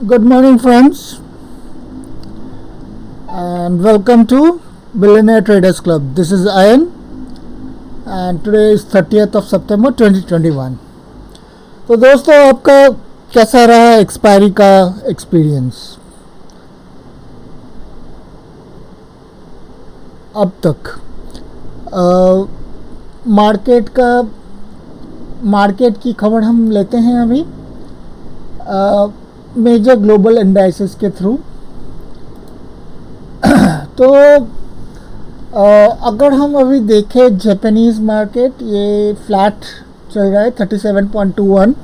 Good morning, friends, and welcome to Billionaire Traders Club. This is Ayan, and today is 30th of September 2021. तो दोस्तों, आपका कैसा रहा expiry का experience अब तक? मार्केट की खबर हम लेते हैं अभी मेजर ग्लोबल इंडाइसेस के थ्रू। तो अगर हम अभी देखें जापानीज़ मार्केट, ये फ्लैट चल रहा है 37.21।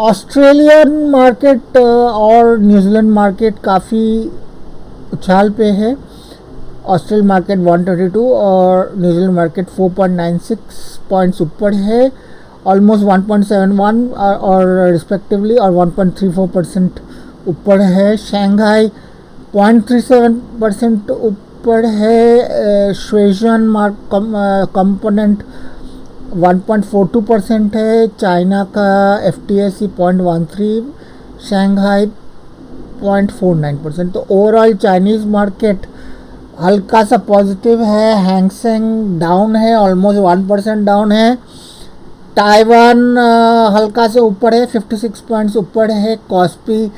ऑस्ट्रेलियन मार्केट और न्यूजीलैंड मार्केट काफ़ी उछाल पे है। ऑस्ट्रेलियन मार्केट 132 और न्यूजीलैंड मार्केट 4.96 पॉइंट्स ऊपर है, ऑलमोस्ट 1.71 और रिस्पेक्टिवली, और 1.34% ऊपर है। शंघाई 0.37% ऊपर है। श्वेजन कंपोनेंट 1.42% है। चाइना का FTSE 0.13, शंघाई 0.49%। तो ओवरऑल चाइनीज़ मार्केट हल्का सा पॉजिटिव है। हैंगसेंग डाउन है, ऑलमोस्ट 1% डाउन है। ताइवान हल्का से ऊपर है, 56 पॉइंट्स ऊपर है। कॉस्पी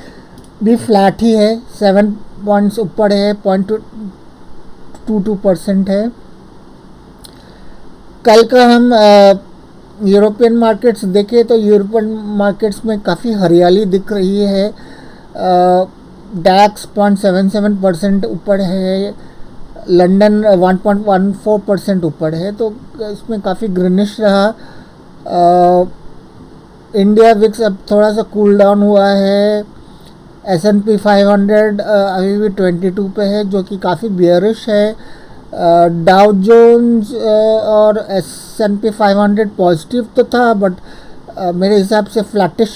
भी फ्लैट ही है, 7 पॉइंट्स ऊपर है, 0.22% है। कल का हम यूरोपियन मार्केट्स देखें तो यूरोपियन मार्केट्स में काफ़ी हरियाली दिख रही है। डैक्स 0.77% ऊपर है, लंदन 1.14% ऊपर है, तो इसमें काफ़ी ग्रीनिश रहा। इंडिया विक्स अब थोड़ा सा कूल डाउन हुआ है। S&P 500 अभी भी 22 पे है, जो कि काफ़ी बियरिश है। डाउ जोन्स और S&P 500 पॉजिटिव तो था, बट मेरे हिसाब से फ्लैटिश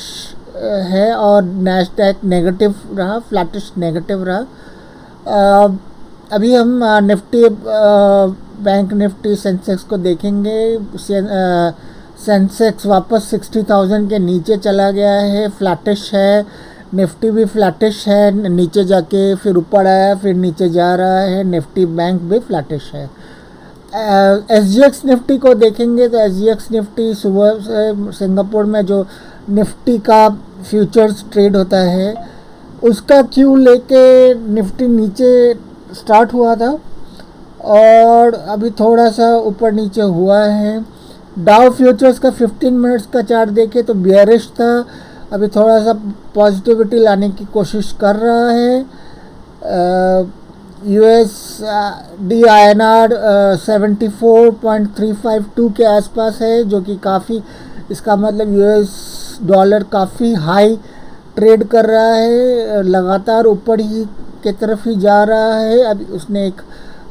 है, और नैस्डैक नेगेटिव रहा, फ्लैटिश नेगेटिव रहा। अभी हम निफ्टी, बैंक निफ्टी, सेंसेक्स को देखेंगे। सेंसेक्स वापस 60,000 के नीचे चला गया है, फ्लैटिश है। निफ्टी भी फ्लैटिश है, नीचे जाके फिर ऊपर आया, फिर नीचे जा रहा है। निफ्टी बैंक भी फ्लैटिश है। SGX निफ्टी को देखेंगे तो SGX निफ्टी सुबह से सिंगापुर में जो निफ्टी का फ्यूचर्स ट्रेड होता है, उसका क्यू लेके निफ्टी नीचे स्टार्ट हुआ था और अभी थोड़ा सा ऊपर नीचे हुआ है। डाउ फ्यूचर्स का 15 मिनट्स का चार्ट देखे तो बियरिश था, अभी थोड़ा सा पॉजिटिविटी लाने की कोशिश कर रहा है। USD INR 74.352 के आसपास है, जो कि काफ़ी, इसका मतलब US डॉलर काफ़ी हाई ट्रेड कर रहा है, लगातार ऊपर ही की तरफ ही जा रहा है। अभी उसने एक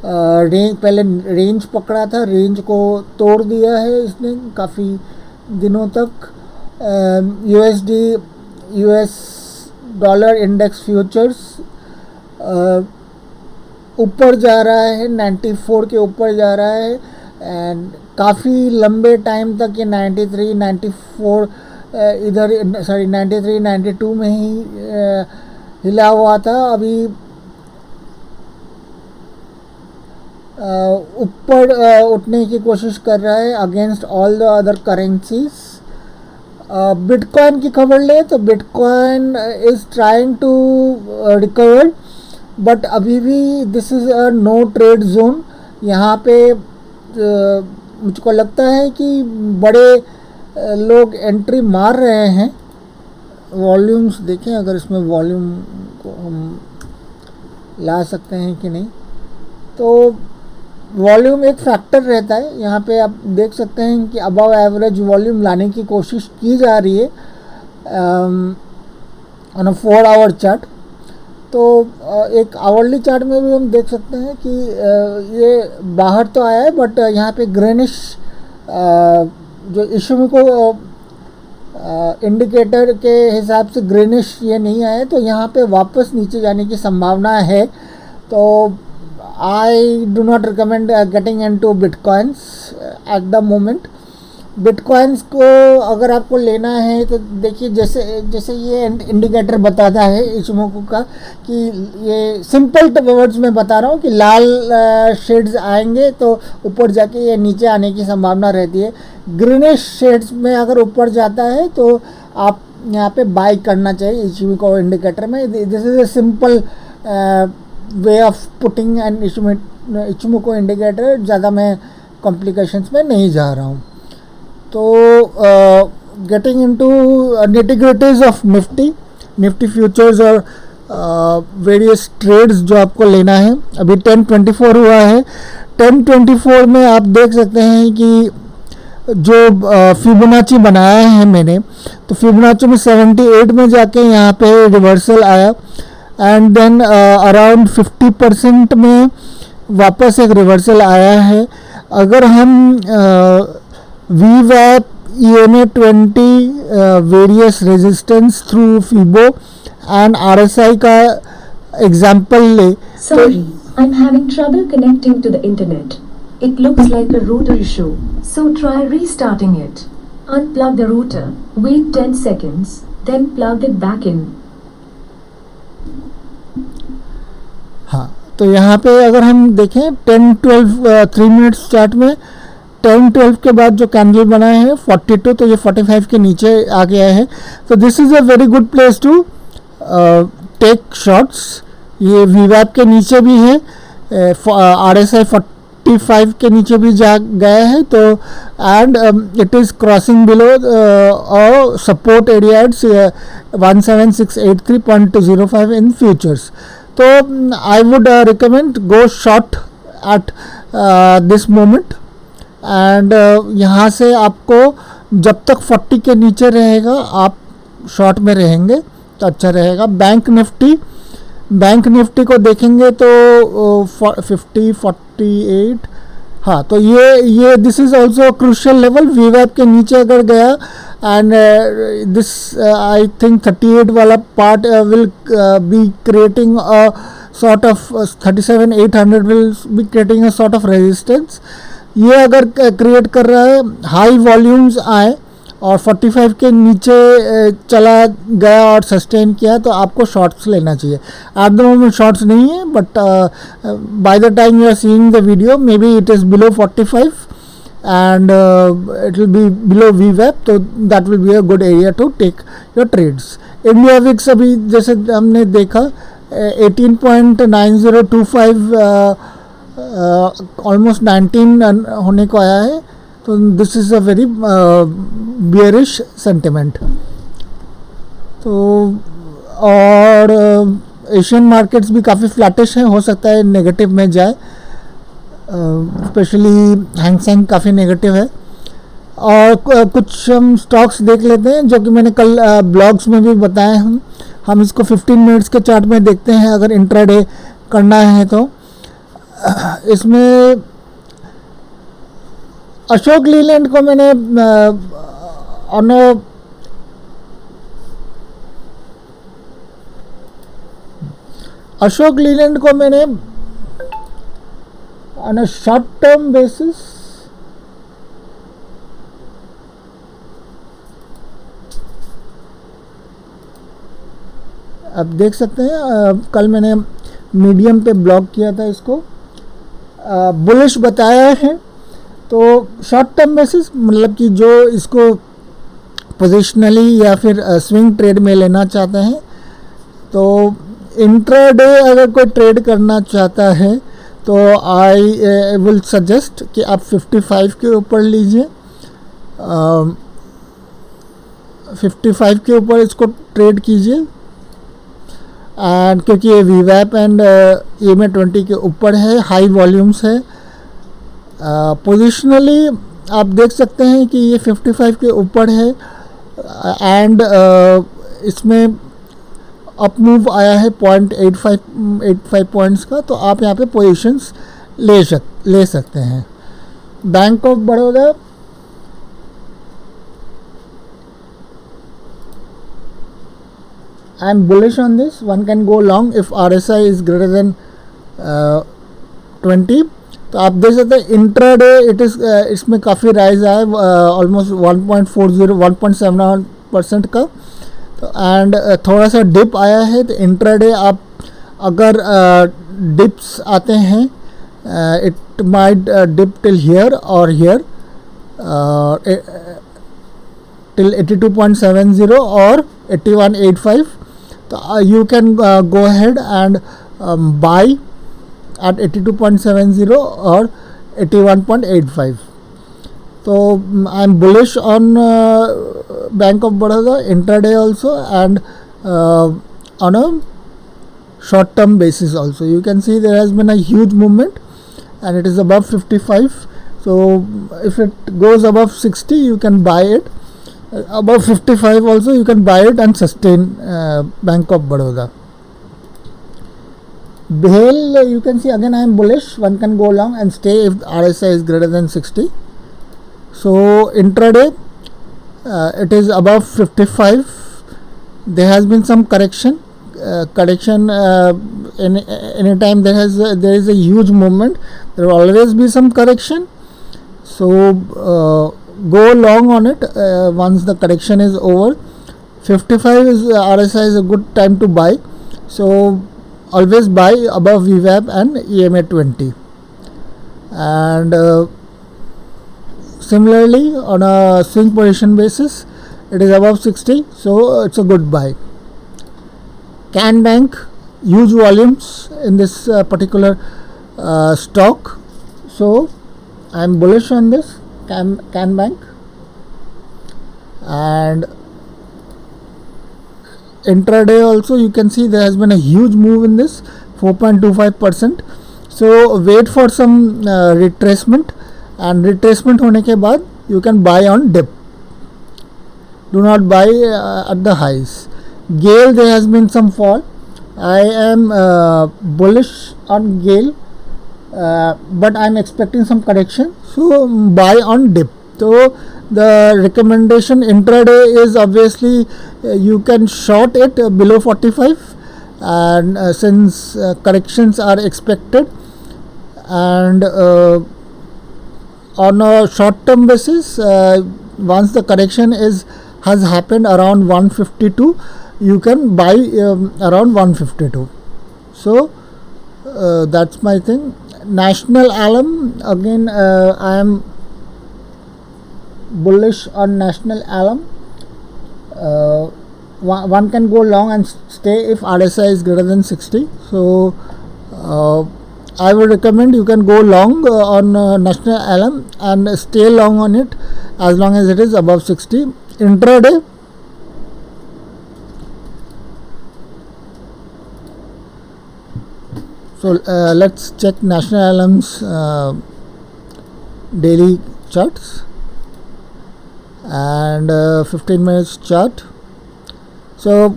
रेंज, पहले रेंज पकड़ा था, रेंज को तोड़ दिया है इसने काफ़ी दिनों तक। US डॉलर इंडेक्स फ्यूचर्स ऊपर जा रहा है, 94 के ऊपर जा रहा है, एंड काफ़ी लंबे टाइम तक ये 93, 94 इधर, सॉरी 93, 92 में ही हिला हुआ था। अभी ऊपर उठने की कोशिश कर रहा है against all the other currencies. Bitcoin की खबर ले तो Bitcoin is trying to recover, but अभी भी this is a no trade zone. यहाँ पे मुझको लगता है कि बड़े लोग एंट्री मार रहे हैं। वॉल्यूम्स देखें, अगर इसमें वॉल्यूम को हम ला सकते हैं कि नहीं, तो वॉल्यूम एक फैक्टर रहता है। यहाँ पे आप देख सकते हैं कि अबव एवरेज वॉल्यूम लाने की कोशिश की जा रही है ऑन अ 4 आवर चार्ट। तो एक आवरली चार्ट में भी हम देख सकते हैं कि ये बाहर तो आया है, बट यहाँ पे ग्रेनिश जो इशू को इंडिकेटर के हिसाब से ग्रेनिश ये नहीं आया, तो यहाँ पे वापस नीचे जाने की संभावना है। तो I do not recommend getting into bitcoins at the moment. Bitcoins को अगर आपको लेना है तो देखिए, जैसे जैसे ये इंडिकेटर बताता है इचिमोकू का, कि ये सिंपल वर्ड्स में बता रहा हूँ कि लाल शेड्स आएंगे तो ऊपर जाके ये नीचे आने की संभावना रहती है। ग्रीनिश शेड्स में अगर ऊपर जाता है तो आप यहाँ पे बाय करना चाहिए इचिमोकू इंडिकेटर में। This is a simple way of putting and Ichimoku indicator. ज़्यादा मैं कॉम्प्लिकेशंस में नहीं जा रहा हूँ। तो getting into nitty-gritties of Nifty futures और वेरियस ट्रेड्स जो आपको लेना है। अभी 10:24 हुआ है। 10:24 में आप देख सकते हैं कि जो फिबोनाची बनाया है मैंने, तो फिबोनाची में 78 में जाके यहाँ पे रिवर्सल आया एंड देन अराउंड 50% में वापस एक रिवर्सल आया है। अगर हम VWAP, EMA20 various resistance through Fibo and RSI का एग्जाम्पल ले। Sorry, I'm having trouble connecting to the internet. It looks like a router issue, so try restarting it. Unplug the router, wait 10 seconds, then plug it back in. हाँ, तो यहाँ पे अगर हम देखें 10-12 3 minutes chart में 10-12 के बाद जो कैंडल बनाए हैं 42, तो ये 45 के नीचे आ गया है। तो this is a very good place to take shots. ये VWAP के नीचे भी है, RSI 45 के नीचे भी जा गया है। तो and it is crossing below support area 17683.05 in futures. तो I would recommend go short at this moment and यहाँ से आपको जब तक 40 के नीचे रहेगा आप शॉर्ट में रहेंगे तो अच्छा रहेगा। बैंक निफ्टी को देखेंगे तो 50-48, हाँ, तो ये this is also crucial level. VWAP के नीचे अगर गया एंड दिस आई थिंक 38 वाला part will be creating a sort of 37,800 will be creating a sort of resistance. ये अगर क्रिएट कर रहा है, हाई वॉल्यूम्स आए और 45 के नीचे चला गया और सस्टेन किया तो आपको शॉर्ट्स लेना चाहिए। एट द मोमेंट शॉर्ट्स नहीं है, but by the time you are seeing the video may be it is below 45 and it will be below VWAP, तो that will be a good area to take your trades. India VIX अभी जैसे हमने देखा 18.9025 almost 19 होने को आया है। तो this is a very bearish sentiment. तो और एशियन मार्केट्स भी काफ़ी फ्लैटिश हैं, हो सकता है नेगेटिव में जाए, स्पेशली हैंगसेंग काफ़ी नेगेटिव है। और कुछ हम स्टॉक्स देख लेते हैं जो कि मैंने कल ब्लॉग्स में भी बताए। हम इसको 15 मिनट्स के चार्ट में देखते हैं अगर इंट्राडे करना है तो। इसमें अशोक लीलैंड को मैंने on a short term basis आप देख सकते हैं, कल मैंने मीडियम पे ब्लॉग किया था, इसको बुलिश बताया है। तो शॉर्ट टर्म बेसिस मतलब कि जो इसको पोजिशनली या फिर स्विंग ट्रेड में लेना चाहते हैं, तो इंट्राडे अगर कोई ट्रेड करना चाहता है तो आई विल सजेस्ट कि आप 55 के ऊपर लीजिए। 55 के ऊपर इसको ट्रेड कीजिए एंड क्योंकि ये VWAP एंड EMA20 के ऊपर है, हाई वॉल्यूम्स है। पोजिशनली आप देख सकते हैं कि ये 55 के ऊपर है एंड इसमें अप मूव आया है 0.85 पॉइंट्स का, तो आप यहाँ पे पोजीशंस ले सकते हैं। Bank of Baroda I am bullish on this. One can go long if RSI is greater than 20 तो आप देख सकते हैं इंट्राडे इट इज़ इसमें काफ़ी राइज आया है, ऑलमोस्ट 1.40 1.71% का। तो एंड थोड़ा सा डिप आया है। तो इंट्राडे आप अगर डिप्स आते हैं, it might dip till here और here till 82.70 or 81.85. So you can go ahead and buy at 82.70 or 81.85. So I'm bullish on Bank of Baroda intraday also, and on a short term basis also. You can see there has been a huge movement and it is above 55. So if it goes above 60, you can buy it. Above 55 also you can buy it and sustain Bank of Baroda. BHEL, you can see again I am bullish. One can go long and stay if the RSI is greater than 60. So intraday it is above 55. There has been some correction. Anytime there is a huge movement, there will always be some correction. So go long on it once the correction is over. 55 is RSI is a good time to buy. So always buy above VWAP and EMA 20. And similarly on a swing position basis, it is above 60, so it's a good buy. Can Bank, huge volumes in this particular stock, so I am bullish on this Can Bank. And intraday also you can see there has been a huge move in this, 4.25%. So wait for some retracement, and retracement होने के बाद you can buy on dip. Do not buy at the highs. GAIL, there has been some fall. I am bullish on GAIL, but I am expecting some correction, so buy on dip. So the recommendation intraday is obviously you can short it below 45, and since corrections are expected, and on a short term basis, once the correction has happened around 152, you can buy around 152. So that's my thing. National Alum, again I am bullish on National Alum. One can go long and stay if RSI is greater than 60. So I would recommend you can go long on National Alum and stay long on it as long as it is above 60. Intraday, so let's check National Alum's daily charts and 15 minutes chart. So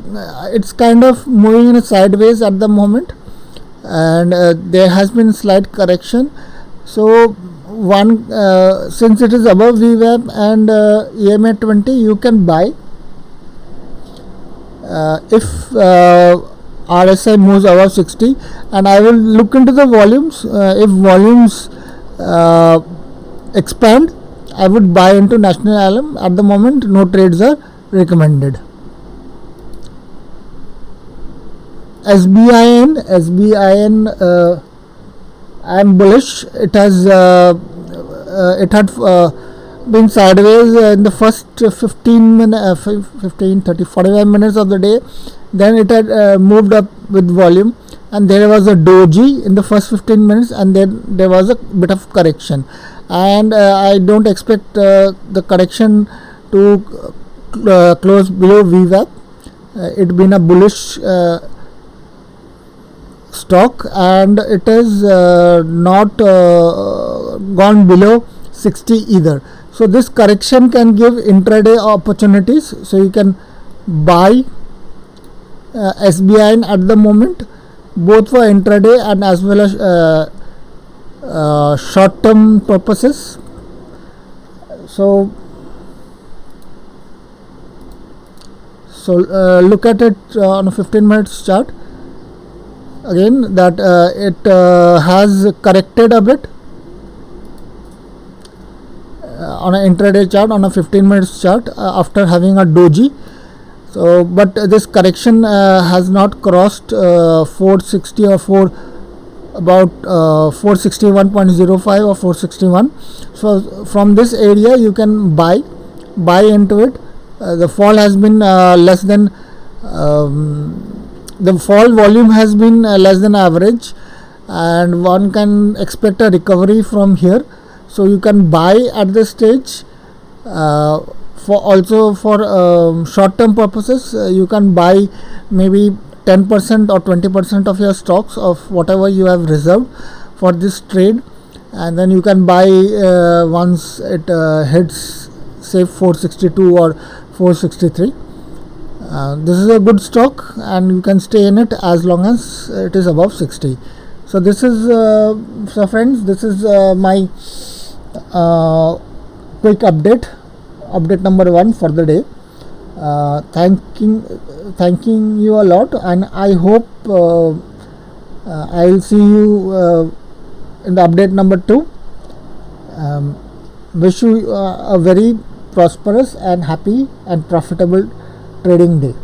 it's kind of moving in a sideways at the moment, and there has been slight correction. So one since it is above VWAP and EMA 20, you can buy if RSI moves above 60, and I will look into the volumes. If volumes expand, I would buy into National Alum. At the moment, no trades are recommended. SBIN, I am bullish. It has been sideways in the first 45 minutes of the day. Then it had moved up with volume, and there was a doji in the first 15 minutes, and then there was a bit of correction. And I don't expect the correction to close below VWAP. It been a bullish stock, and it is not gone below 60 either. So this correction can give intraday opportunities. So you can buy SBI at the moment, both for intraday and as well as short term purposes. So look at it on a 15 minutes chart. Again, that it has corrected a bit, on an intraday chart, on a 15 minutes chart, after having a doji. So but this correction has not crossed 460 or about 461.05 or 461. So from this area you can buy into it. The fall has been less than the fall volume has been less than average, and one can expect a recovery from here. So you can buy at this stage. For also for short term purposes, you can buy maybe 10% or 20% of your stocks of whatever you have reserved for this trade, and then you can buy once it hits say 462 or 463. This is a good stock and you can stay in it as long as it is above 60. So this is so friends, this is my quick update number 1 for the day. Thanking you a lot, and I hope I'll see you in the update number 2. Wish you a very prosperous and happy and profitable trading day.